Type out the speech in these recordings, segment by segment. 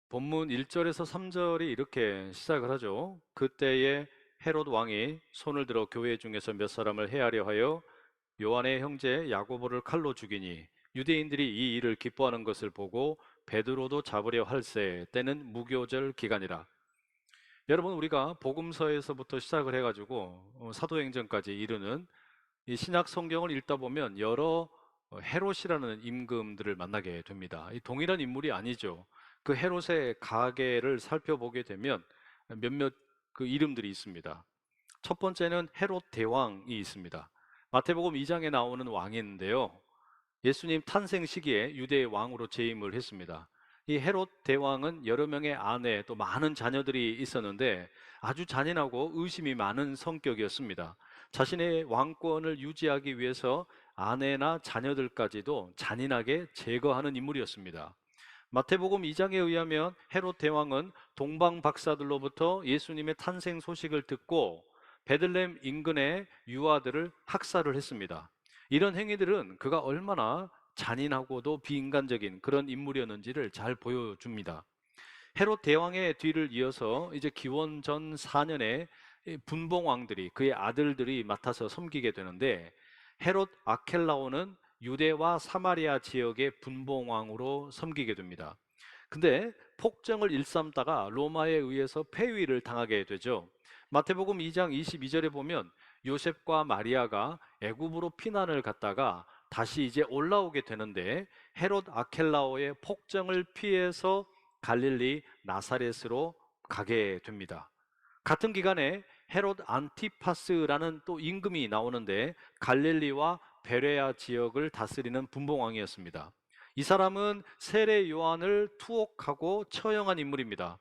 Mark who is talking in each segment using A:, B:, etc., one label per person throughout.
A: 본문 1절에서 3절이 이렇게 시작을 하죠. 그때에 헤롯 왕이 손을 들어 교회 중에서 몇 사람을 해하려 하여 요한의 형제 야고보를 칼로 죽이니 유대인들이 이 일을 기뻐하는 것을 보고 베드로도 잡으려 할세. 때는 무교절 기간이라. 여러분, 우리가 복음서에서부터 시작을 해가지고 사도행전까지 이르는 이 신약 성경을 읽다 보면 여러 헤롯이라는 임금들을 만나게 됩니다. 이 동일한 인물이 아니죠. 그 헤롯의 가계를 살펴보게 되면 몇몇 그 이름들이 있습니다. 첫 번째는 헤롯 대왕이 있습니다. 마태복음 2장에 나오는 왕인데요. 예수님 탄생 시기에 유대의 왕으로 재임을 했습니다. 이 헤롯 대왕은 여러 명의 아내 또 많은 자녀들이 있었는데 아주 잔인하고 의심이 많은 성격이었습니다. 자신의 왕권을 유지하기 위해서 아내나 자녀들까지도 잔인하게 제거하는 인물이었습니다. 마태복음 2장에 의하면 헤롯 대왕은 동방 박사들로부터 예수님의 탄생 소식을 듣고 베들레헴 인근의 유아들을 학살을 했습니다. 이런 행위들은 그가 얼마나 잔인하고도 비인간적인 그런 인물이었는지를 잘 보여줍니다. 헤롯 대왕의 뒤를 이어서 이제 기원전 4년에 분봉왕들이 그의 아들들이 맡아서 섬기게 되는데 헤롯 아켈라오는 유대와 사마리아 지역의 분봉왕으로 섬기게 됩니다. 근데 폭정을 일삼다가 로마에 의해서 폐위를 당하게 되죠. 마태복음 2장 22절에 보면 요셉과 마리아가 애굽으로 피난을 갔다가 다시 이제 올라오게 되는데 헤롯 아켈라오의 폭정을 피해서 갈릴리 나사렛으로 가게 됩니다. 같은 기간에 헤롯 안티파스라는 또 임금이 나오는데 갈릴리와 베레아 지역을 다스리는 분봉왕이었습니다. 이 사람은 세례 요한을 투옥하고 처형한 인물입니다.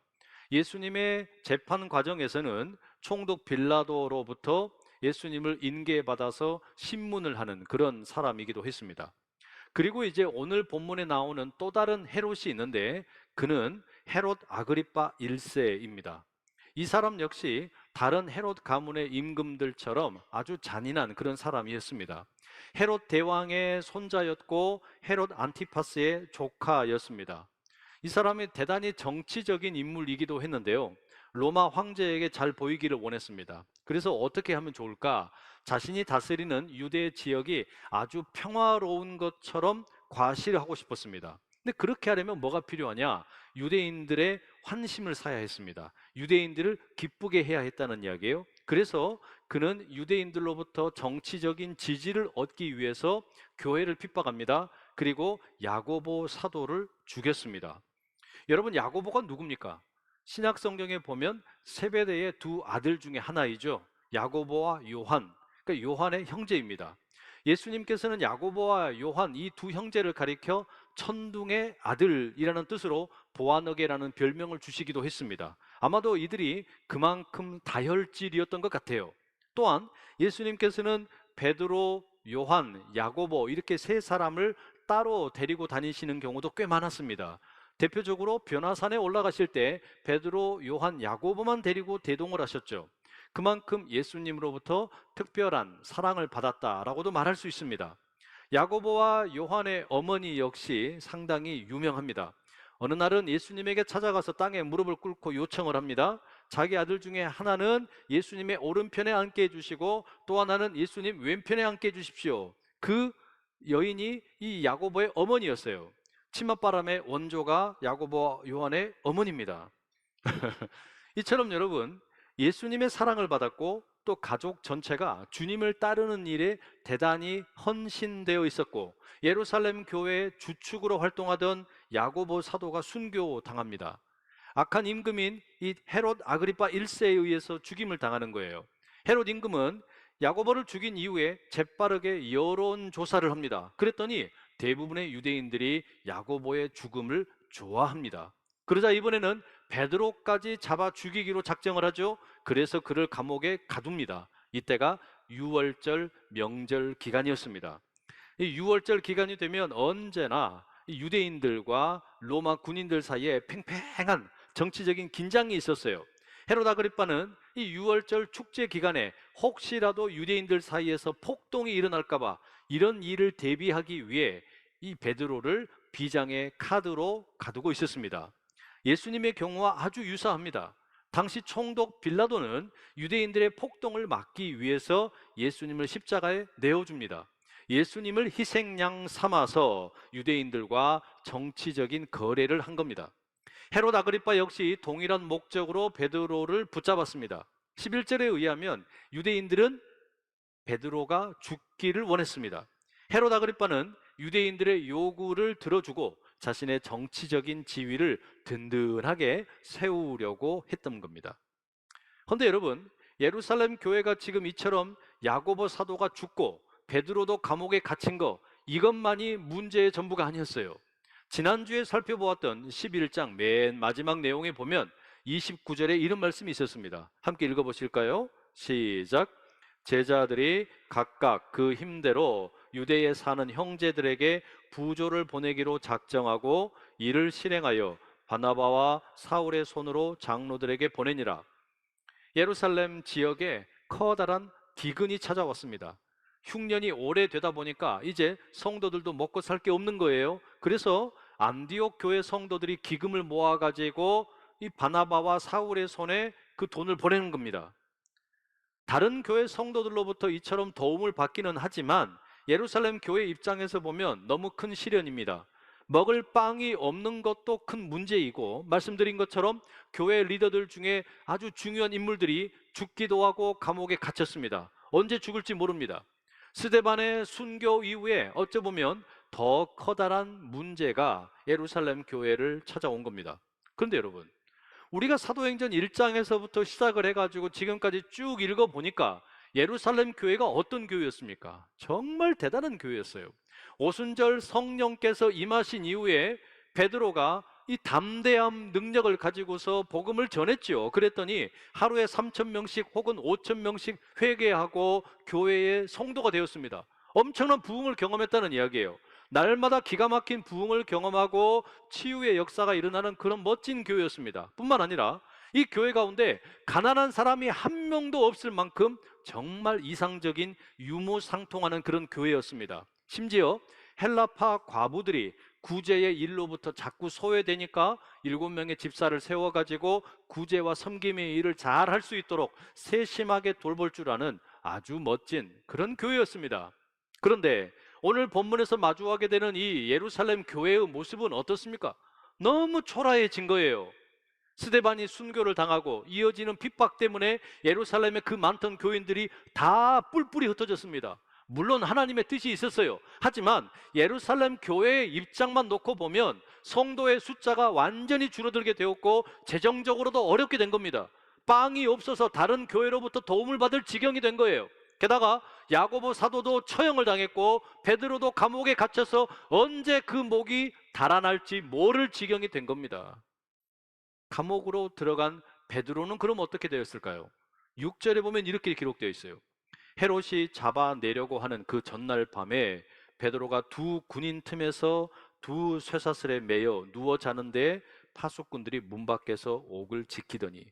A: 예수님의 재판 과정에서는 총독 빌라도로부터 예수님을 인계받아서 신문을 하는 그런 사람이기도 했습니다. 그리고 이제 오늘 본문에 나오는 또 다른 헤롯이 있는데 그는 헤롯 아그리파 1세입니다. 이 사람 역시 다른 헤롯 가문의 임금들처럼 아주 잔인한 그런 사람이었습니다. 헤롯 대왕의 손자였고 헤롯 안티파스의 조카였습니다. 이 사람이 대단히 정치적인 인물이기도 했는데요. 로마 황제에게 잘 보이기를 원했습니다. 그래서 어떻게 하면 좋을까? 자신이 다스리는 유대 지역이 아주 평화로운 것처럼 과시하고 싶었습니다. 근데 그렇게 하려면 뭐가 필요하냐? 유대인들의 환심을 사야 했습니다. 유대인들을 기쁘게 해야 했다는 이야기예요. 그래서 그는 유대인들로부터 정치적인 지지를 얻기 위해서 교회를 핍박합니다. 그리고 야고보 사도를 죽였습니다. 여러분, 야고보가 누굽니까? 신약 성경에 보면 세베대의 두 아들 중에 하나이죠. 야고보와 요한. 그러니까 요한의 형제입니다. 예수님께서는 야고보와 요한 이 두 형제를 가리켜 천둥의 아들이라는 뜻으로 보아너게라는 별명을 주시기도 했습니다. 아마도 이들이 그만큼 다혈질이었던 것 같아요. 또한 예수님께서는 베드로, 요한, 야고보 이렇게 세 사람을 따로 데리고 다니시는 경우도 꽤 많았습니다. 대표적으로 변화산에 올라가실 때 베드로, 요한, 야고보만 데리고 대동을 하셨죠. 그만큼 예수님으로부터 특별한 사랑을 받았다라고도 말할 수 있습니다. 야고보와 요한의 어머니 역시 상당히 유명합니다. 어느 날은 예수님에게 찾아가서 땅에 무릎을 꿇고 요청을 합니다. 자기 아들 중에 하나는 예수님의 오른편에 앉게 해주시고 또 하나는 예수님 왼편에 앉게 해주십시오. 그 여인이 이 야고보의 어머니였어요. 치맛바람의 원조가 야고보와 요한의 어머니입니다. 이처럼 여러분, 예수님의 사랑을 받았고 또 가족 전체가 주님을 따르는 일에 대단히 헌신되어 있었고 예루살렘 교회의 주축으로 활동하던 야고보 사도가 순교당합니다. 악한 임금인 이 헤롯 아그리파 1세에 의해서 죽임을 당하는 거예요. 헤롯 임금은 야고보를 죽인 이후에 재빠르게 여론 조사를 합니다. 그랬더니 대부분의 유대인들이 야고보의 죽음을 좋아합니다. 그러자 이번에는 베드로까지 잡아 죽이기로 작정을 하죠. 그래서 그를 감옥에 가둡니다. 이때가 유월절 명절 기간이었습니다. 이 유월절 기간이 되면 언제나 유대인들과 로마 군인들 사이에 팽팽한 정치적인 긴장이 있었어요. 헤롯 아그리빠는 이 유월절 축제 기간에 혹시라도 유대인들 사이에서 폭동이 일어날까봐 이런 일을 대비하기 위해 이 베드로를 비장의 카드로 가두고 있었습니다. 예수님의 경우와 아주 유사합니다. 당시 총독 빌라도는 유대인들의 폭동을 막기 위해서 예수님을 십자가에 내어줍니다. 예수님을 희생양 삼아서 유대인들과 정치적인 거래를 한 겁니다. 헤롯 아그리파 역시 동일한 목적으로 베드로를 붙잡았습니다. 11절에 의하면 유대인들은 베드로가 죽기를 원했습니다. 헤롯 아그리파는 유대인들의 요구를 들어주고 자신의 정치적인 지위를 든든하게 세우려고 했던 겁니다. 그런데 여러분, 예루살렘 교회가 지금 이처럼 야고보 사도가 죽고 베드로도 감옥에 갇힌 거, 이것만이 문제의 전부가 아니었어요. 지난주에 살펴보았던 11장 맨 마지막 내용에 보면 29절에 이런 말씀이 있었습니다. 함께 읽어보실까요? 시작. 제자들이 각각 그 힘대로 유대에 사는 형제들에게 부조를 보내기로 작정하고 이를 실행하여 바나바와 사울의 손으로 장로들에게 보내니라. 예루살렘 지역에 커다란 기근이 찾아왔습니다. 흉년이 오래되다 보니까 이제 성도들도 먹고 살 게 없는 거예요. 그래서 안디옥 교회 성도들이 기금을 모아가지고 이 바나바와 사울의 손에 그 돈을 보내는 겁니다. 다른 교회 성도들로부터 이처럼 도움을 받기는 하지만 예루살렘 교회 입장에서 보면 너무 큰 시련입니다. 먹을 빵이 없는 것도 큰 문제이고, 말씀드린 것처럼 교회 리더들 중에 아주 중요한 인물들이 죽기도 하고 감옥에 갇혔습니다. 언제 죽을지 모릅니다. 스데반의 순교 이후에 어찌 보면 더 커다란 문제가 예루살렘 교회를 찾아온 겁니다. 그런데 여러분, 우리가 사도행전 1장에서부터 시작을 해가지고 지금까지 쭉 읽어보니까 예루살렘 교회가 어떤 교회였습니까? 정말 대단한 교회였어요. 오순절 성령께서 임하신 이후에 베드로가 이 담대함 능력을 가지고서 복음을 전했죠. 그랬더니 하루에 3,000명씩 혹은 5,000명씩 회개하고 교회의 성도가 되었습니다. 엄청난 부흥을 경험했다는 이야기예요. 날마다 기가 막힌 부흥을 경험하고 치유의 역사가 일어나는 그런 멋진 교회였습니다. 뿐만 아니라 이 교회 가운데 가난한 사람이 한 명도 없을 만큼 정말 이상적인 유무상통하는 그런 교회였습니다. 심지어 헬라파 과부들이 구제의 일로부터 자꾸 소외되니까 7명의 집사를 세워가지고 구제와 섬김의 일을 잘 할 수 있도록 세심하게 돌볼 줄 아는 아주 멋진 그런 교회였습니다. 그런데 오늘 본문에서 마주하게 되는 이 예루살렘 교회의 모습은 어떻습니까? 너무 초라해진 거예요. 스데반이 순교를 당하고 이어지는 핍박 때문에 예루살렘의 그 많던 교인들이 다 뿔뿔이 흩어졌습니다. 물론 하나님의 뜻이 있었어요. 하지만 예루살렘 교회의 입장만 놓고 보면 성도의 숫자가 완전히 줄어들게 되었고 재정적으로도 어렵게 된 겁니다. 빵이 없어서 다른 교회로부터 도움을 받을 지경이 된 거예요. 게다가 야고보 사도도 처형을 당했고 베드로도 감옥에 갇혀서 언제 그 목이 달아날지 모를 지경이 된 겁니다. 감옥으로 들어간 베드로는 그럼 어떻게 되었을까요? 6절에 보면 이렇게 기록되어 있어요. 헤롯이 잡아내려고 하는 그 전날 밤에 베드로가 두 군인 틈에서 두 쇠사슬에 매여 누워 자는데 파수꾼들이 문 밖에서 옥을 지키더니,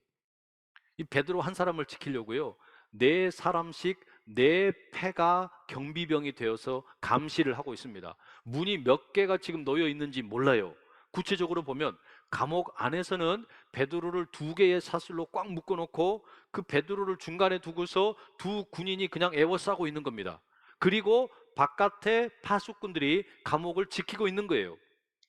A: 이 베드로 한 사람을 지키려고요, 네 사람씩 네 패가 경비병이 되어서 감시를 하고 있습니다. 문이 몇 개가 지금 놓여 있는지 몰라요. 구체적으로 보면 감옥 안에서는 베드로를 두 개의 사슬로 꽉 묶어놓고 그 베드로를 중간에 두고서 두 군인이 그냥 에워싸고 있는 겁니다. 그리고 바깥에 파수꾼들이 감옥을 지키고 있는 거예요.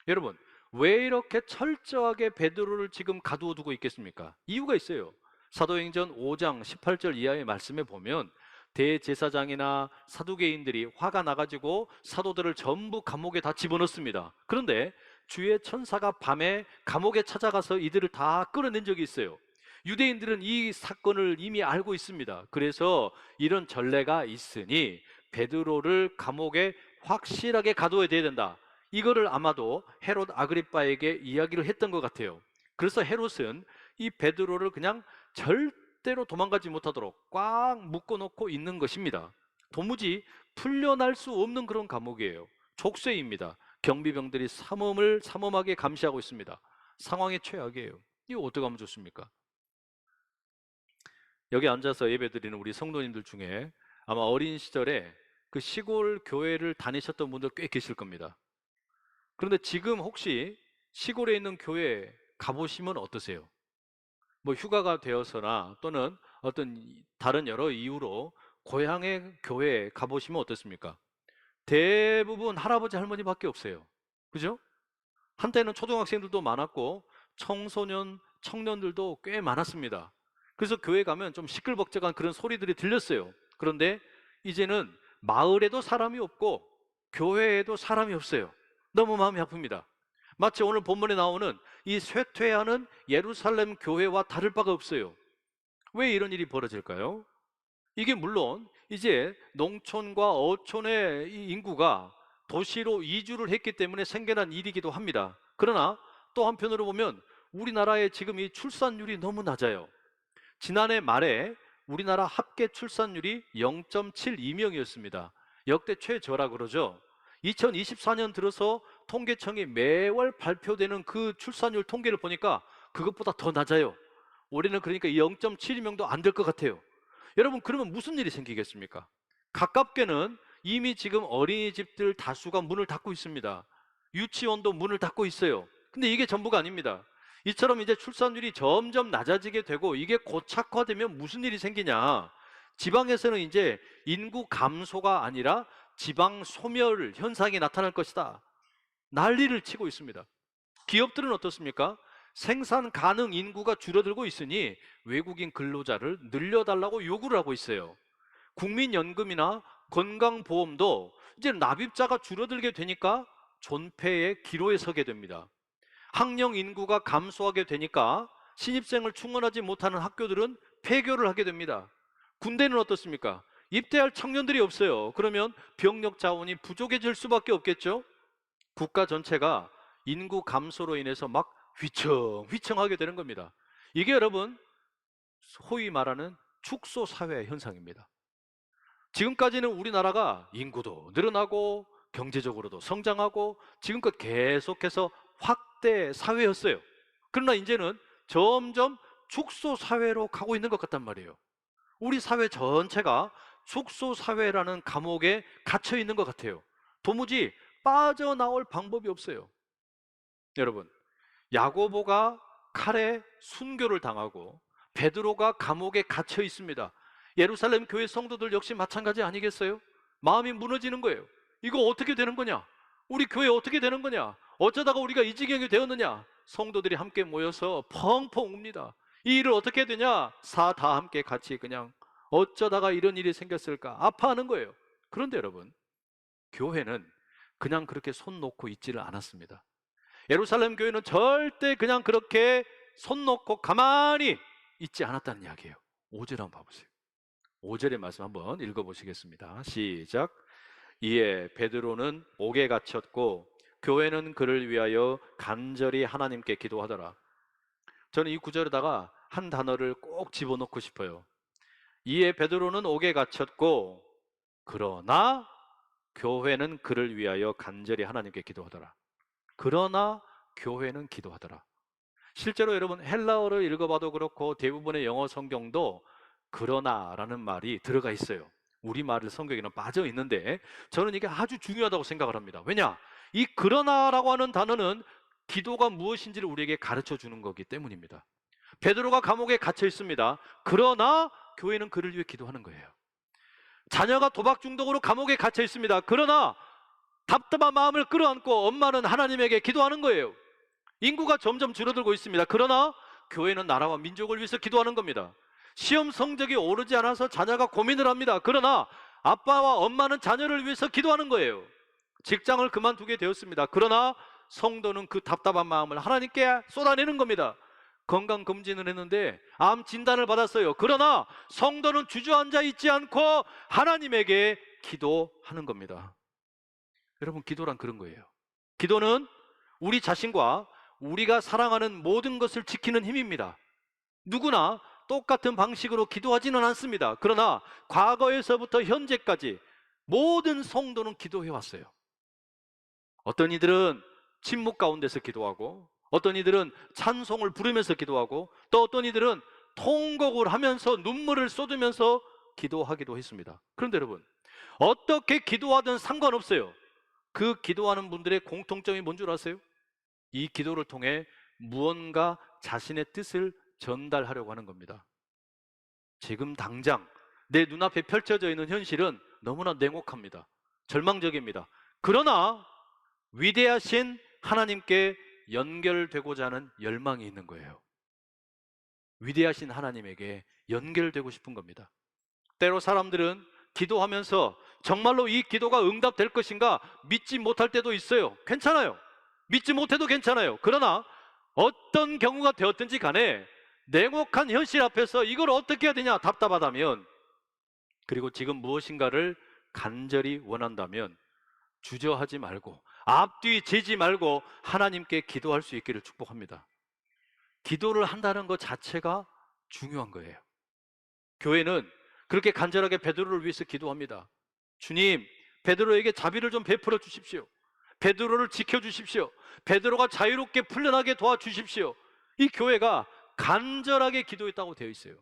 A: 여러분, 왜 이렇게 철저하게 베드로를 지금 가두어 두고 있겠습니까? 이유가 있어요. 사도행전 5장 18절 이하의 말씀에 보면 대제사장이나 사두개인들이 화가 나가지고 사도들을 전부 감옥에 다 집어넣습니다. 그런데 주의 천사가 밤에 감옥에 찾아가서 이들을 다 끌어낸 적이 있어요. 유대인들은 이 사건을 이미 알고 있습니다. 그래서 이런 전례가 있으니 베드로를 감옥에 확실하게 가둬야 된다. 이거를 아마도 헤롯 아그리빠에게 이야기를 했던 것 같아요. 그래서 헤롯은 이 베드로를 그냥 절대로 도망가지 못하도록 꽉 묶어놓고 있는 것입니다. 도무지 풀려날 수 없는 그런 감옥이에요. 족쇄입니다. 경비병들이 삼엄하게 감시하고 있습니다. 상황이 최악이에요. 이거 어떻게 하면 좋습니까? 여기 앉아서 예배드리는 우리 성도님들 중에 아마 어린 시절에 그 시골 교회를 다니셨던 분들 꽤 계실 겁니다. 그런데 지금 혹시 시골에 있는 교회 가보시면 어떠세요? 뭐 휴가가 되어서나 또는 어떤 다른 여러 이유로 고향의 교회에 가보시면 어떻습니까? 대부분 할아버지 할머니밖에 없어요. 그죠? 한때는 초등학생들도 많았고 청소년 청년들도 꽤 많았습니다. 그래서 교회 가면 좀 시끌벅적한 그런 소리들이 들렸어요. 그런데 이제는 마을에도 사람이 없고 교회에도 사람이 없어요. 너무 마음이 아픕니다. 마치 오늘 본문에 나오는 이 쇠퇴하는 예루살렘 교회와 다를 바가 없어요. 왜 이런 일이 벌어질까요? 이게 물론 이제 농촌과 어촌의 이 인구가 도시로 이주를 했기 때문에 생겨난 일이기도 합니다. 그러나 또 한편으로 보면 우리나라의 지금 이 출산율이 너무 낮아요. 지난해 말에 우리나라 합계 출산율이 0.72명이었습니다. 역대 최저라 그러죠. 2024년 들어서 통계청이 매월 발표되는 그 출산율 통계를 보니까 그것보다 더 낮아요. 올해는 그러니까 0.72명도 안 될 것 같아요. 여러분, 그러면 무슨 일이 생기겠습니까? 가깝게는 이미 지금 어린이집들 다수가 문을 닫고 있습니다. 유치원도 문을 닫고 있어요. 근데 이게 전부가 아닙니다. 이처럼 이제 출산율이 점점 낮아지게 되고 이게 고착화되면 무슨 일이 생기냐? 지방에서는 이제 인구 감소가 아니라 지방 소멸 현상이 나타날 것이다. 난리를 치고 있습니다. 기업들은 어떻습니까? 생산 가능 인구가 줄어들고 있으니 외국인 근로자를 늘려달라고 요구를 하고 있어요. 국민연금이나 건강보험도 이제 납입자가 줄어들게 되니까 존폐의 기로에 서게 됩니다. 학령 인구가 감소하게 되니까 신입생을 충원하지 못하는 학교들은 폐교를 하게 됩니다. 군대는 어떻습니까? 입대할 청년들이 없어요. 그러면 병력 자원이 부족해질 수밖에 없겠죠? 국가 전체가 인구 감소로 인해서 막 휘청휘청하게 되는 겁니다. 이게 여러분 소위 말하는 축소 사회 현상입니다. 지금까지는 우리나라가 인구도 늘어나고 경제적으로도 성장하고 지금껏 계속해서 확대 사회였어요. 그러나 이제는 점점 축소 사회로 가고 있는 것 같단 말이에요. 우리 사회 전체가 축소 사회라는 감옥에 갇혀 있는 것 같아요. 도무지 빠져나올 방법이 없어요. 여러분, 야고보가 칼에 순교를 당하고 베드로가 감옥에 갇혀 있습니다. 예루살렘 교회 성도들 역시 마찬가지 아니겠어요? 마음이 무너지는 거예요. 이거 어떻게 되는 거냐? 우리 교회 어떻게 되는 거냐? 어쩌다가 우리가 이 지경이 되었느냐? 성도들이 함께 모여서 펑펑 웁니다. 이 일을 어떻게 해야 되냐? 다 함께 같이 그냥 어쩌다가 이런 일이 생겼을까? 아파하는 거예요. 그런데 여러분, 교회는 그냥 그렇게 손 놓고 있지를 않았습니다. 예루살렘 교회는 절대 그냥 그렇게 손 놓고 가만히 있지 않았다는 이야기예요. 5절 한번 봐보세요. 5절의 말씀 한번 읽어보시겠습니다. 시작. 이에 베드로는 옥에 갇혔고 교회는 그를 위하여 간절히 하나님께 기도하더라. 저는 이 구절에다가 한 단어를 꼭 집어넣고 싶어요. 이에 베드로는 옥에 갇혔고 그러나 교회는 그를 위하여 간절히 하나님께 기도하더라. 그러나 교회는 기도하더라. 실제로 여러분 헬라어를 읽어봐도 그렇고 대부분의 영어 성경도 그러나라는 말이 들어가 있어요. 우리말을 성경에는 빠져 있는데 저는 이게 아주 중요하다고 생각을 합니다. 왜냐? 이 그러나라고 하는 단어는 기도가 무엇인지를 우리에게 가르쳐 주는 거기 때문입니다. 베드로가 감옥에 갇혀 있습니다. 그러나 교회는 그를 위해 기도하는 거예요. 자녀가 도박 중독으로 감옥에 갇혀 있습니다. 그러나 답답한 마음을 끌어안고 엄마는 하나님에게 기도하는 거예요. 인구가 점점 줄어들고 있습니다. 그러나 교회는 나라와 민족을 위해서 기도하는 겁니다. 시험 성적이 오르지 않아서 자녀가 고민을 합니다. 그러나 아빠와 엄마는 자녀를 위해서 기도하는 거예요. 직장을 그만두게 되었습니다. 그러나 성도는 그 답답한 마음을 하나님께 쏟아내는 겁니다. 건강검진을 했는데 암 진단을 받았어요. 그러나 성도는 주저앉아 있지 않고 하나님에게 기도하는 겁니다. 여러분, 기도란 그런 거예요. 기도는 우리 자신과 우리가 사랑하는 모든 것을 지키는 힘입니다. 누구나 똑같은 방식으로 기도하지는 않습니다. 그러나 과거에서부터 현재까지 모든 성도는 기도해 왔어요. 어떤 이들은 침묵 가운데서 기도하고, 어떤 이들은 찬송을 부르면서 기도하고, 또 어떤 이들은 통곡을 하면서 눈물을 쏟으면서 기도하기도 했습니다. 그런데 여러분, 어떻게 기도하든 상관없어요. 그 기도하는 분들의 공통점이 뭔 줄 아세요? 이 기도를 통해 무언가 자신의 뜻을 전달하려고 하는 겁니다. 지금 당장 내 눈앞에 펼쳐져 있는 현실은 너무나 냉혹합니다. 절망적입니다. 그러나 위대하신 하나님께 연결되고자 하는 열망이 있는 거예요. 위대하신 하나님에게 연결되고 싶은 겁니다. 때로 사람들은 기도하면서 정말로 이 기도가 응답될 것인가 믿지 못할 때도 있어요. 괜찮아요. 믿지 못해도 괜찮아요. 그러나 어떤 경우가 되었든지 간에 냉혹한 현실 앞에서 이걸 어떻게 해야 되냐 답답하다면, 그리고 지금 무엇인가를 간절히 원한다면 주저하지 말고 앞뒤 재지 말고 하나님께 기도할 수 있기를 축복합니다. 기도를 한다는 것 자체가 중요한 거예요. 교회는 그렇게 간절하게 베드로를 위해서 기도합니다. 주님, 베드로에게 자비를 좀 베풀어 주십시오. 베드로를 지켜주십시오. 베드로가 자유롭게 풀려나게 도와주십시오. 이 교회가 간절하게 기도했다고 되어 있어요.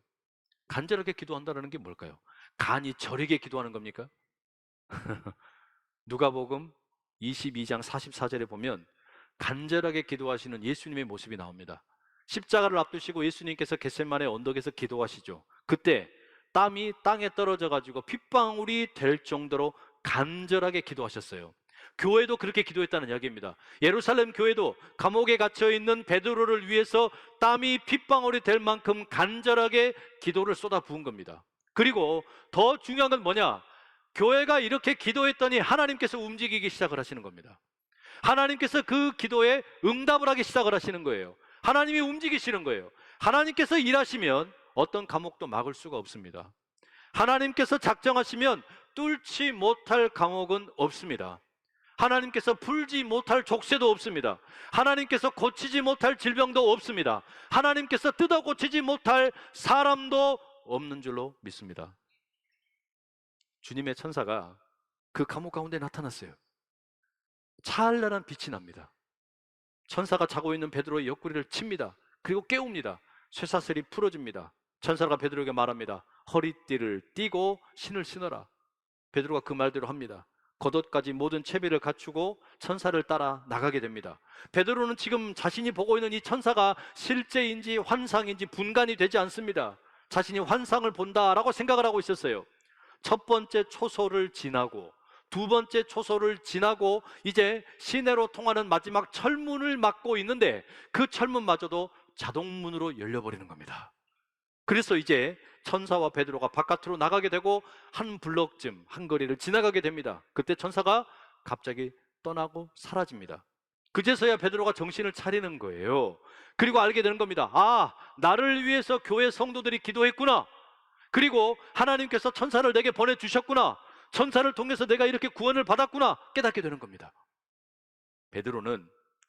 A: 간절하게 기도한다는 게 뭘까요? 간이 저리게 기도하는 겁니까? 누가복음 22장 44절에 보면 간절하게 기도하시는 예수님의 모습이 나옵니다. 십자가를 앞두시고 예수님께서 겟세마네 언덕에서 기도하시죠. 그때 땀이 땅에 떨어져 가지고 핏방울이 될 정도로 간절하게 기도하셨어요. 교회도 그렇게 기도했다는 이야기입니다. 예루살렘 교회도 감옥에 갇혀 있는 베드로를 위해서 땀이 핏방울이 될 만큼 간절하게 기도를 쏟아 부은 겁니다. 그리고 더 중요한 건 뭐냐? 교회가 이렇게 기도했더니 하나님께서 움직이기 시작을 하시는 겁니다. 하나님께서 그 기도에 응답을 하기 시작을 하시는 거예요. 하나님이 움직이시는 거예요. 하나님께서 일하시면 어떤 감옥도 막을 수가 없습니다. 하나님께서 작정하시면 뚫지 못할 감옥은 없습니다. 하나님께서 풀지 못할 족쇄도 없습니다. 하나님께서 고치지 못할 질병도 없습니다. 하나님께서 뜯어 고치지 못할 사람도 없는 줄로 믿습니다. 주님의 천사가 그 감옥 가운데 나타났어요. 찬란한 빛이 납니다. 천사가 자고 있는 베드로의 옆구리를 칩니다. 그리고 깨웁니다. 쇠사슬이 풀어집니다. 천사가 베드로에게 말합니다. 허리띠를 띠고 신을 신어라. 베드로가 그 말대로 합니다. 겉옷까지 모든 채비를 갖추고 천사를 따라 나가게 됩니다. 베드로는 지금 자신이 보고 있는 이 천사가 실제인지 환상인지 분간이 되지 않습니다. 자신이 환상을 본다라고 생각을 하고 있었어요. 첫 번째 초소를 지나고 두 번째 초소를 지나고 이제 시내로 통하는 마지막 철문을 막고 있는데 그 철문마저도 자동문으로 열려버리는 겁니다. 그래서 이제 천사와 베드로가 바깥으로 나가게 되고 한 블럭쯤 한 거리를 지나가게 됩니다. 그때 천사가 갑자기 떠나고 사라집니다. 그제서야 베드로가 정신을 차리는 거예요. 그리고 알게 되는 겁니다. 아, 나를 위해서 교회 성도들이 기도했구나. 그리고 하나님께서 천사를 내게 보내주셨구나. 천사를 통해서 내가 이렇게 구원을 받았구나 깨닫게 되는 겁니다. 베드로는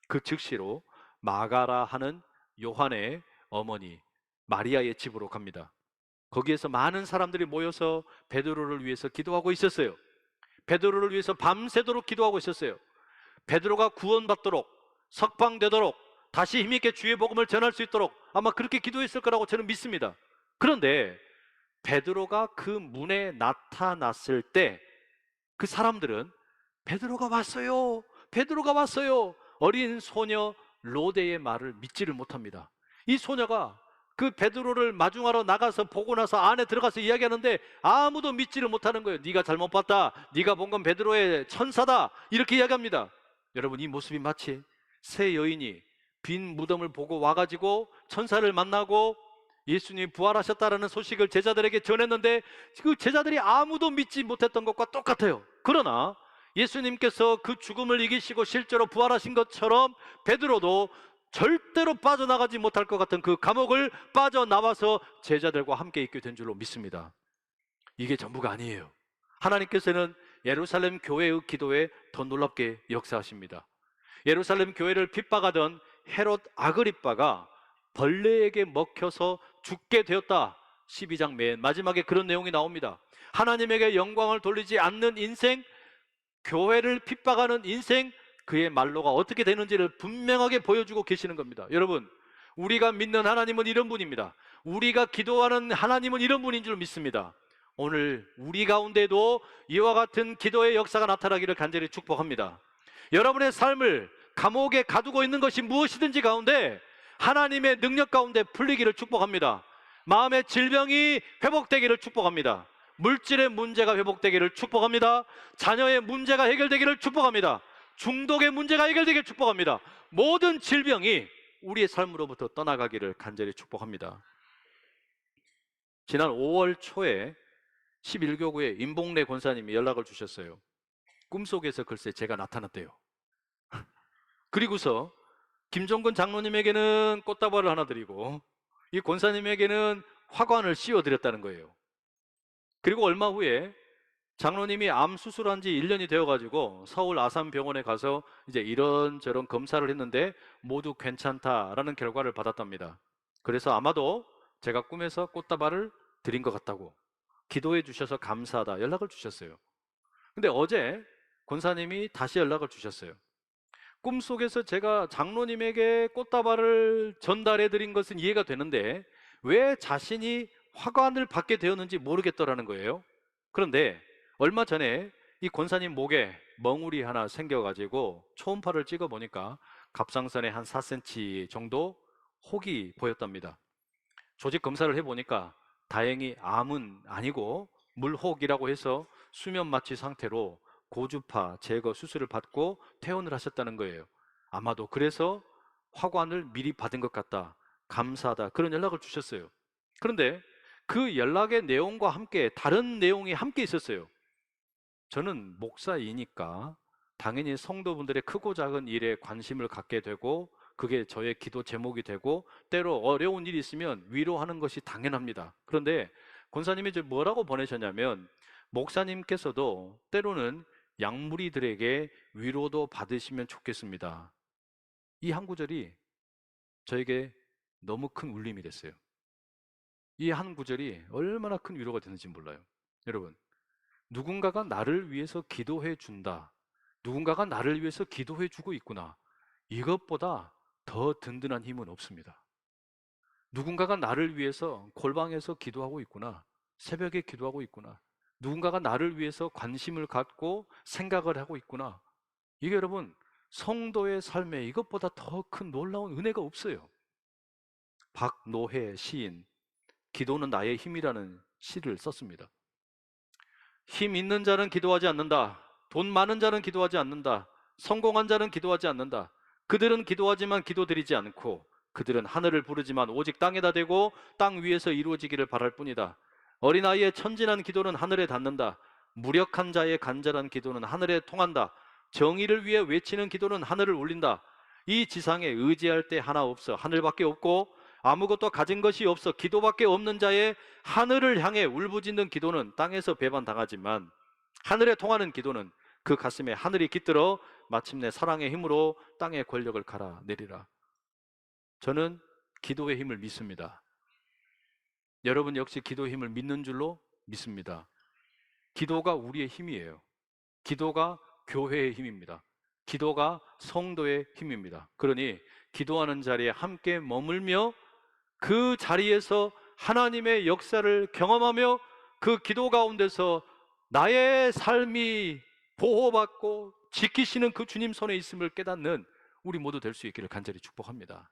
A: 그 즉시로 마가라 하는 요한의 어머니 마리아의 집으로 갑니다. 거기에서 많은 사람들이 모여서 베드로를 위해서 기도하고 있었어요. 베드로를 위해서 밤새도록 기도하고 있었어요. 베드로가 구원받도록, 석방되도록, 다시 힘있게 주의 복음을 전할 수 있도록 아마 그렇게 기도했을 거라고 저는 믿습니다. 그런데 베드로가 그 문에 나타났을 때 그 사람들은 베드로가 왔어요, 베드로가 왔어요, 어린 소녀 로데의 말을 믿지를 못합니다. 이 소녀가 그 베드로를 마중하러 나가서 보고 나서 안에 들어가서 이야기하는데 아무도 믿지를 못하는 거예요. 네가 잘못 봤다, 네가 본 건 베드로의 천사다, 이렇게 이야기합니다. 여러분, 이 모습이 마치 새 여인이 빈 무덤을 보고 와가지고 천사를 만나고 예수님이 부활하셨다라는 소식을 제자들에게 전했는데 그 제자들이 아무도 믿지 못했던 것과 똑같아요. 그러나 예수님께서 그 죽음을 이기시고 실제로 부활하신 것처럼 베드로도 절대로 빠져나가지 못할 것 같은 그 감옥을 빠져나와서 제자들과 함께 있게 된 줄로 믿습니다. 이게 전부가 아니에요. 하나님께서는 예루살렘 교회의 기도에 더 놀랍게 역사하십니다. 예루살렘 교회를 핍박하던 헤롯 아그리빠가 벌레에게 먹혀서 죽게 되었다. 12장 맨 마지막에 그런 내용이 나옵니다. 하나님에게 영광을 돌리지 않는 인생, 교회를 핍박하는 인생, 그의 말로가 어떻게 되는지를 분명하게 보여주고 계시는 겁니다. 여러분, 우리가 믿는 하나님은 이런 분입니다. 우리가 기도하는 하나님은 이런 분인 줄 믿습니다. 오늘 우리 가운데도 이와 같은 기도의 역사가 나타나기를 간절히 축복합니다. 여러분의 삶을 감옥에 가두고 있는 것이 무엇이든지 가운데 하나님의 능력 가운데 풀리기를 축복합니다. 마음의 질병이 회복되기를 축복합니다. 물질의 문제가 회복되기를 축복합니다. 자녀의 문제가 해결되기를 축복합니다. 중독의 문제가 해결되기를 축복합니다. 모든 질병이 우리의 삶으로부터 떠나가기를 간절히 축복합니다. 지난 5월 초에 11교구의 임봉래 권사님이 연락을 주셨어요. 꿈속에서 글쎄 제가 나타났대요. 그리고서 김종근 장로님에게는 꽃다발을 하나 드리고 이 권사님에게는 화관을 씌워드렸다는 거예요. 그리고 얼마 후에 장로님이 암 수술한 지 1년이 되어가지고 서울 아산병원에 가서 이제 이런저런 검사를 했는데 모두 괜찮다라는 결과를 받았답니다. 그래서 아마도 제가 꿈에서 꽃다발을 드린 것 같다고, 기도해 주셔서 감사하다 연락을 주셨어요. 근데 어제 권사님이 다시 연락을 주셨어요. 꿈속에서 제가 장로님에게 꽃다발을 전달해 드린 것은 이해가 되는데 왜 자신이 화관을 받게 되었는지 모르겠더라는 거예요. 그런데 얼마 전에 이 권사님 목에 멍울이 하나 생겨가지고 초음파를 찍어 보니까 갑상선에 한 4cm 정도 혹이 보였답니다. 조직 검사를 해보니까 다행히 암은 아니고 물혹이라고 해서 수면 마취 상태로 고주파 제거 수술을 받고 퇴원을 하셨다는 거예요. 아마도 그래서 화관을 미리 받은 것 같다, 감사하다, 그런 연락을 주셨어요. 그런데 그 연락의 내용과 함께 다른 내용이 함께 있었어요. 저는 목사이니까 당연히 성도분들의 크고 작은 일에 관심을 갖게 되고 그게 저의 기도 제목이 되고 때로 어려운 일이 있으면 위로하는 것이 당연합니다. 그런데 권사님이 이제 뭐라고 보내셨냐면, 목사님께서도 때로는 양무리들에게 위로도 받으시면 좋겠습니다. 이 한 구절이 저에게 너무 큰 울림이 됐어요. 이 한 구절이 얼마나 큰 위로가 되는지 몰라요. 여러분, 누군가가 나를 위해서 기도해 준다, 누군가가 나를 위해서 기도해 주고 있구나, 이것보다 더 든든한 힘은 없습니다. 누군가가 나를 위해서 골방에서 기도하고 있구나, 새벽에 기도하고 있구나, 누군가가 나를 위해서 관심을 갖고 생각을 하고 있구나, 이게 여러분 성도의 삶에 이것보다 더 큰 놀라운 은혜가 없어요. 박노해 시인, 기도는 나의 힘이라는 시를 썼습니다. 힘 있는 자는 기도하지 않는다. 돈 많은 자는 기도하지 않는다. 성공한 자는 기도하지 않는다. 그들은 기도하지만 기도드리지 않고 그들은 하늘을 부르지만 오직 땅에다 대고 땅 위에서 이루어지기를 바랄 뿐이다. 어린아이의 천진한 기도는 하늘에 닿는다. 무력한 자의 간절한 기도는 하늘에 통한다. 정의를 위해 외치는 기도는 하늘을 울린다. 이 지상에 의지할 데 하나 없어 하늘밖에 없고 아무것도 가진 것이 없어 기도밖에 없는 자의 하늘을 향해 울부짖는 기도는 땅에서 배반당하지만 하늘에 통하는 기도는 그 가슴에 하늘이 깃들어 마침내 사랑의 힘으로 땅의 권력을 갈아내리라. 저는 기도의 힘을 믿습니다. 여러분 역시 기도의 힘을 믿는 줄로 믿습니다. 기도가 우리의 힘이에요. 기도가 교회의 힘입니다. 기도가 성도의 힘입니다. 그러니 기도하는 자리에 함께 머물며 그 자리에서 하나님의 역사를 경험하며 그 기도 가운데서 나의 삶이 보호받고 지키시는 그 주님 손에 있음을 깨닫는 우리 모두 될 수 있기를 간절히 축복합니다.